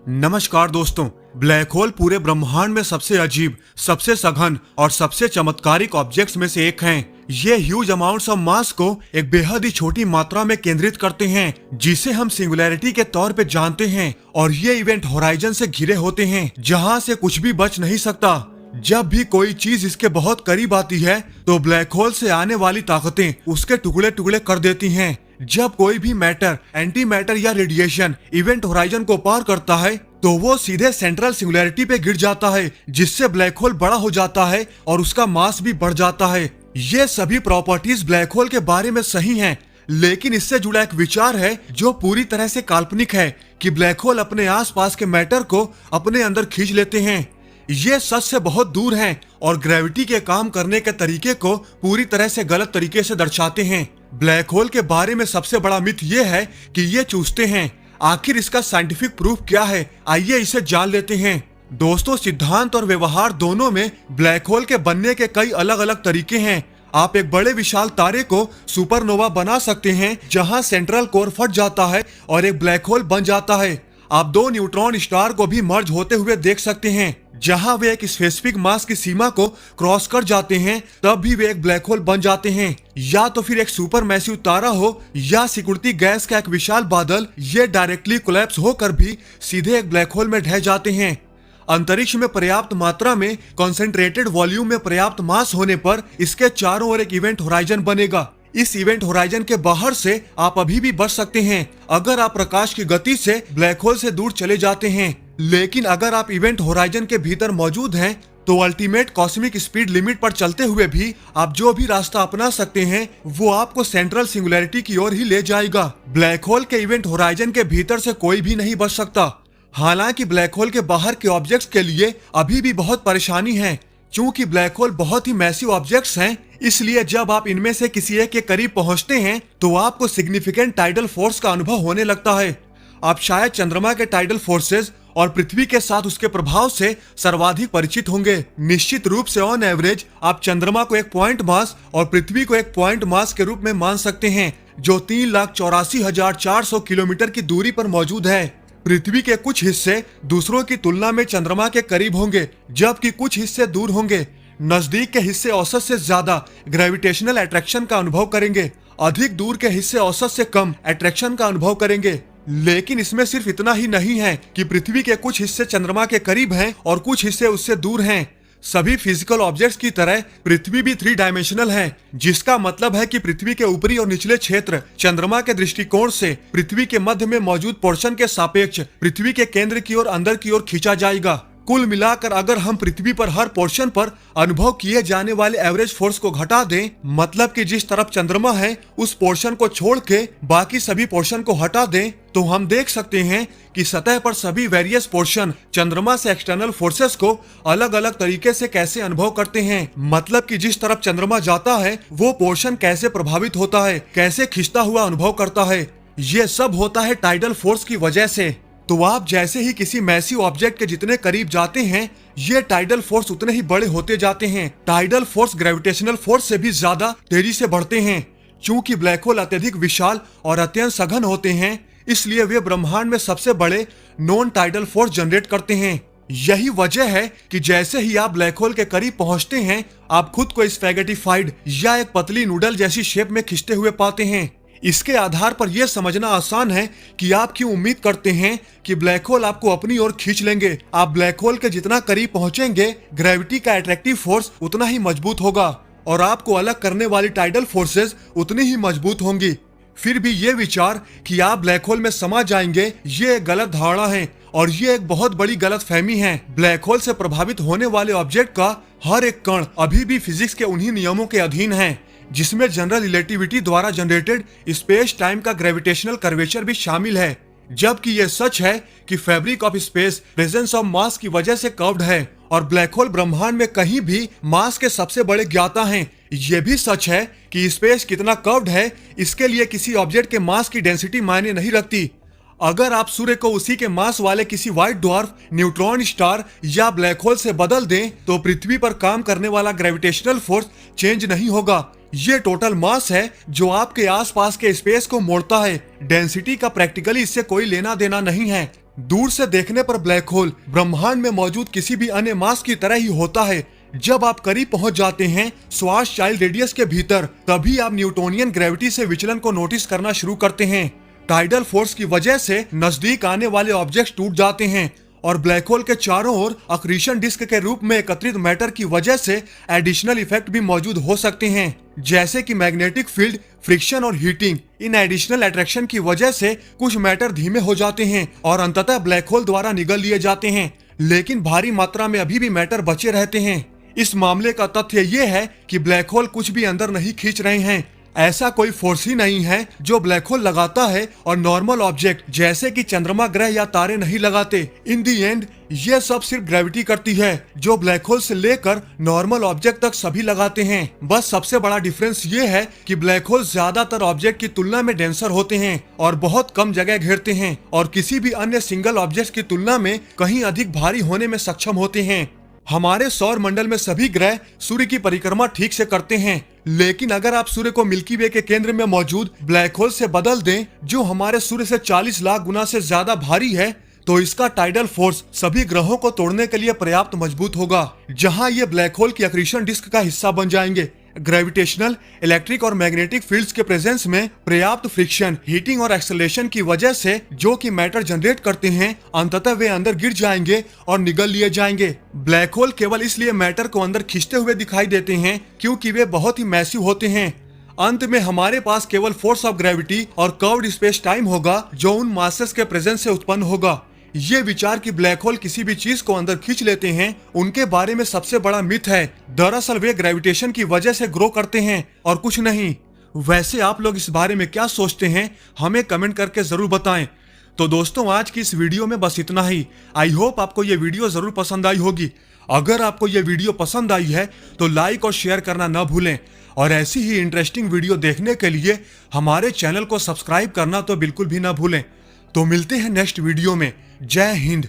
नमस्कार दोस्तों। Black hole पूरे ब्रह्मांड में सबसे अजीब, सबसे सघन और सबसे चमत्कारिक ऑब्जेक्ट्स में से एक हैं। ये ह्यूज अमाउंट्स ऑफ मास को एक बेहद ही छोटी मात्रा में केंद्रित करते हैं, जिसे हम सिंगुलैरिटी के तौर पे जानते हैं। और ये इवेंट होराइजन से घिरे होते हैं, जहाँ से कुछ भी बच नहीं सकता। जब भी कोई चीज इसके बहुत करीब आती है तो ब्लैक होल से आने वाली ताकतें उसके टुकड़े टुकड़े कर देती हैं। जब कोई भी मैटर, एंटी मैटर या रेडिएशन इवेंट होराइजन को पार करता है तो वो सीधे सेंट्रल सिंगुलैरिटी पे गिर जाता है, जिससे ब्लैक होल बड़ा हो जाता है और उसका मास भी बढ़ जाता है। ये सभी प्रॉपर्टीज ब्लैक होल के बारे में सही हैं, लेकिन इससे जुड़ा एक विचार है जो पूरी तरह से काल्पनिक है कि ब्लैक होल अपने आसपास के मैटर को अपने अंदर खींच लेते हैं। ये सच से बहुत दूर हैं और ग्रेविटी के काम करने के तरीके को पूरी तरह से गलत तरीके से दर्शाते हैं। ब्लैक होल के बारे में सबसे बड़ा मिथ ये है कि ये चूसते हैं। आखिर इसका साइंटिफिक प्रूफ क्या है, आइए इसे जान लेते हैं। दोस्तों, सिद्धांत और व्यवहार दोनों में ब्लैक होल के बनने के कई अलग अलग तरीके हैं। आप एक बड़े विशाल तारे को सुपरनोवा बना सकते हैं, जहां सेंट्रल कोर फट जाता है और एक ब्लैक होल बन जाता है। आप दो न्यूट्रॉन स्टार को भी मर्ज होते हुए देख सकते हैं, जहां वे एक स्पेसिफिक मास की सीमा को क्रॉस कर जाते हैं, तब भी वे एक ब्लैक होल बन जाते हैं। या तो फिर एक सुपर मैसिव तारा हो या सिकुड़ती गैस का एक विशाल बादल, ये डायरेक्टली कोलैप्स होकर भी सीधे एक ब्लैक होल में ढह जाते हैं। अंतरिक्ष में पर्याप्त मात्रा में कॉन्सेंट्रेटेड वॉल्यूम में पर्याप्त मास होने पर इसके चारों ओर एक इवेंट होराइजन बनेगा। इस इवेंट होराइजन के बाहर से आप अभी भी बच सकते हैं अगर आप प्रकाश की गति से ब्लैक होल से दूर चले जाते हैं। लेकिन अगर आप इवेंट होराइजन के भीतर मौजूद हैं तो अल्टीमेट कॉस्मिक स्पीड लिमिट पर चलते हुए भी आप जो भी रास्ता अपना सकते हैं वो आपको सेंट्रल सिंगुलैरिटी की ओर ही ले जाएगा। ब्लैक होल के इवेंट होराइजन के भीतर से कोई भी नहीं बच सकता। हालांकि ब्लैक होल के बाहर के ऑब्जेक्ट्स के लिए अभी भी बहुत परेशानी है, क्योंकि ब्लैक होल बहुत ही मैसिव ऑब्जेक्ट्स हैं। इसलिए जब आप इनमें से किसी एक के करीब पहुंचते हैं तो आपको सिग्निफिकेंट टाइडल फोर्स का अनुभव होने लगता है। आप शायद चंद्रमा के टाइडल फोर्सेस और पृथ्वी के साथ उसके प्रभाव से सर्वाधिक परिचित होंगे। निश्चित रूप से ऑन एवरेज आप चंद्रमा को एक पॉइंट मास और पृथ्वी को एक पॉइंट मास के रूप में मान सकते हैं, जो 3,84,400 किलोमीटर की दूरी पर मौजूद है। पृथ्वी के कुछ हिस्से दूसरों की तुलना में चंद्रमा के करीब होंगे, जबकि कुछ हिस्से दूर होंगे। नजदीक के हिस्से औसत से ज्यादा ग्रेविटेशनल अट्रैक्शन का अनुभव करेंगे, अधिक दूर के हिस्से औसत से कम अट्रैक्शन का अनुभव करेंगे। लेकिन इसमें सिर्फ इतना ही नहीं है कि पृथ्वी के कुछ हिस्से चंद्रमा के करीब हैं और कुछ हिस्से उससे दूर हैं। सभी फिजिकल ऑब्जेक्ट्स की तरह पृथ्वी भी 3 डायमेंशनल है, जिसका मतलब है कि पृथ्वी के ऊपरी और निचले क्षेत्र चंद्रमा के दृष्टिकोण से पृथ्वी के मध्य में मौजूद पोर्शन के सापेक्ष पृथ्वी के केंद्र की ओर अंदर की ओर खींचा जाएगा। कुल मिलाकर अगर हम पृथ्वी पर हर पोर्शन पर अनुभव किए जाने वाले एवरेज फोर्स को घटा दें, मतलब कि जिस तरफ चंद्रमा है उस पोर्शन को छोड़ के बाकी सभी पोर्शन को हटा दें, तो हम देख सकते हैं कि सतह पर सभी वेरियस पोर्शन चंद्रमा से एक्सटर्नल फोर्सेस को अलग अलग तरीके से कैसे अनुभव करते हैं। मतलब कि जिस तरफ चंद्रमा जाता है वो पोर्शन कैसे प्रभावित होता है, कैसे खिंचता हुआ अनुभव करता है। ये सब होता है टाइडल फोर्स की वजह से। तो आप जैसे ही किसी मैसिव ऑब्जेक्ट के जितने करीब जाते हैं, ये टाइडल फोर्स उतने ही बड़े होते जाते हैं। टाइडल फोर्स ग्रेविटेशनल फोर्स से भी ज्यादा तेजी से बढ़ते हैं। क्योंकि ब्लैक होल अत्यधिक विशाल और अत्यंत सघन होते हैं, इसलिए वे ब्रह्मांड में सबसे बड़े नॉन टाइडल फोर्स जनरेट करते हैं। यही वजह है कि जैसे ही आप ब्लैक होल के करीब पहुंचते हैं, आप खुद को स्पैगेटिफाइड या एक पतली नूडल जैसी शेप में खिंचते हुए पाते हैं। इसके आधार पर यह समझना आसान है कि आप क्यों उम्मीद करते हैं कि ब्लैक होल आपको अपनी ओर खींच लेंगे। आप ब्लैक होल के जितना करीब पहुंचेंगे, ग्रेविटी का अट्रैक्टिव फोर्स उतना ही मजबूत होगा और आपको अलग करने वाली टाइडल फोर्सेस उतनी ही मजबूत होंगी। फिर भी ये विचार कि आप ब्लैक होल में समा जाएंगे, ये एक गलत धारणा है और ये एक बहुत बड़ी गलतफहमी है। ब्लैक होल से प्रभावित होने वाले ऑब्जेक्ट का हर एक कण अभी भी फिजिक्स के उन्हीं नियमों के अधीन है, जिसमें जनरल रिलेटिविटी द्वारा जनरेटेड स्पेस टाइम का ग्रेविटेशनल कर्वेचर भी शामिल है। जबकि यह सच है कि fabric of space presence of mass की वजह से कर्व्ड है और ब्लैक होल ब्रह्मांड में कहीं भी मास के सबसे बड़े ज्ञाता हैं। यह भी सच है कि स्पेस कितना कर्व्ड है, इसके लिए किसी ऑब्जेक्ट के मास की डेंसिटी मायने नहीं रखती। अगर आप सूर्य को उसी के मास वाले किसी व्हाइट ड्वार्फ, न्यूट्रॉन स्टार या ब्लैक होल से बदल दें तो पृथ्वी पर काम करने वाला ग्रेविटेशनल फोर्स चेंज नहीं होगा। ये टोटल मास है जो आपके आसपास के स्पेस को मोड़ता है। डेंसिटी का प्रैक्टिकली इससे कोई लेना देना नहीं है। दूर से देखने पर ब्लैक होल ब्रह्मांड में मौजूद किसी भी अन्य मास की तरह ही होता है। जब आप करीब पहुंच जाते हैं श्वास चाइल्ड रेडियस के भीतर, तभी आप न्यूटोनियन ग्रेविटी से विचलन को नोटिस करना शुरू करते हैं। टाइडल फोर्स की वजह से नजदीक आने वाले ऑब्जेक्ट्स टूट जाते हैं और ब्लैक होल के चारों ओर अक्रीशन डिस्क के रूप में एकत्रित मैटर की वजह से एडिशनल इफेक्ट भी मौजूद हो सकते हैं, जैसे कि मैग्नेटिक फील्ड, फ्रिक्शन और हीटिंग। इन एडिशनल अट्रैक्शन की वजह से कुछ मैटर धीमे हो जाते हैं और अंततः ब्लैक होल द्वारा निगल लिए जाते हैं, लेकिन भारी मात्रा में अभी भी मैटर बचे रहते हैं। इस मामले का तथ्य ये है कि ब्लैक होल कुछ भी अंदर नहीं खींच रहे हैं। ऐसा कोई फोर्स ही नहीं है जो ब्लैक होल लगाता है और नॉर्मल ऑब्जेक्ट जैसे कि चंद्रमा, ग्रह या तारे नहीं लगाते। इन दी एंड ये सब सिर्फ ग्रेविटी करती है, जो ब्लैक होल से लेकर नॉर्मल ऑब्जेक्ट तक सभी लगाते हैं। बस सबसे बड़ा डिफरेंस ये है कि ब्लैक होल ज्यादातर ऑब्जेक्ट की तुलना में डेंसर होते हैं और बहुत कम जगह घेरते हैं और किसी भी अन्य सिंगल ऑब्जेक्ट की तुलना में कहीं अधिक भारी होने में सक्षम होते हैं। हमारे सौर मंडल में सभी ग्रह सूर्य की परिक्रमा ठीक से करते हैं, लेकिन अगर आप सूर्य को मिल्की वे के केंद्र में मौजूद ब्लैक होल से बदल दें, जो हमारे सूर्य से 40 लाख गुना से ज्यादा भारी है, तो इसका टाइडल फोर्स सभी ग्रहों को तोड़ने के लिए पर्याप्त मजबूत होगा, जहां ये ब्लैक होल की अक्रीशन डिस्क का हिस्सा बन जाएंगे। ग्रेविटेशनल, इलेक्ट्रिक और मैग्नेटिक फील्ड्स के प्रेजेंस में पर्याप्त फ्रिक्शन, हीटिंग और एक्सेलरेशन की वजह से जो कि मैटर जनरेट करते हैं, अंततः वे अंदर गिर जाएंगे और निगल लिए जाएंगे। ब्लैक होल केवल इसलिए मैटर को अंदर खींचते हुए दिखाई देते हैं क्योंकि वे बहुत ही मैसिव होते हैं। अंत में हमारे पास केवल फोर्स ऑफ ग्रेविटी और कर्व्ड स्पेस टाइम होगा जो उन मासेस के प्रेजेंस से उत्पन्न होगा। ये विचार कि ब्लैक होल किसी भी चीज को अंदर खींच लेते हैं, उनके बारे में सबसे बड़ा मिथ है। दरअसल वे ग्रेविटेशन की वजह से ग्रो करते हैं और कुछ नहीं। वैसे आप लोग इस बारे में क्या सोचते हैं, हमें कमेंट करके जरूर बताएं। तो दोस्तों, आज की इस वीडियो में बस इतना ही। आई होप आपको ये वीडियो जरूर पसंद आई होगी। अगर आपको ये वीडियो पसंद आई है तो लाइक और शेयर करना न भूलें और ऐसी ही इंटरेस्टिंग वीडियो देखने के लिए हमारे चैनल को सब्सक्राइब करना तो बिल्कुल भी ना भूलें। तो मिलते हैं नेक्स्ट वीडियो में। जय हिंद।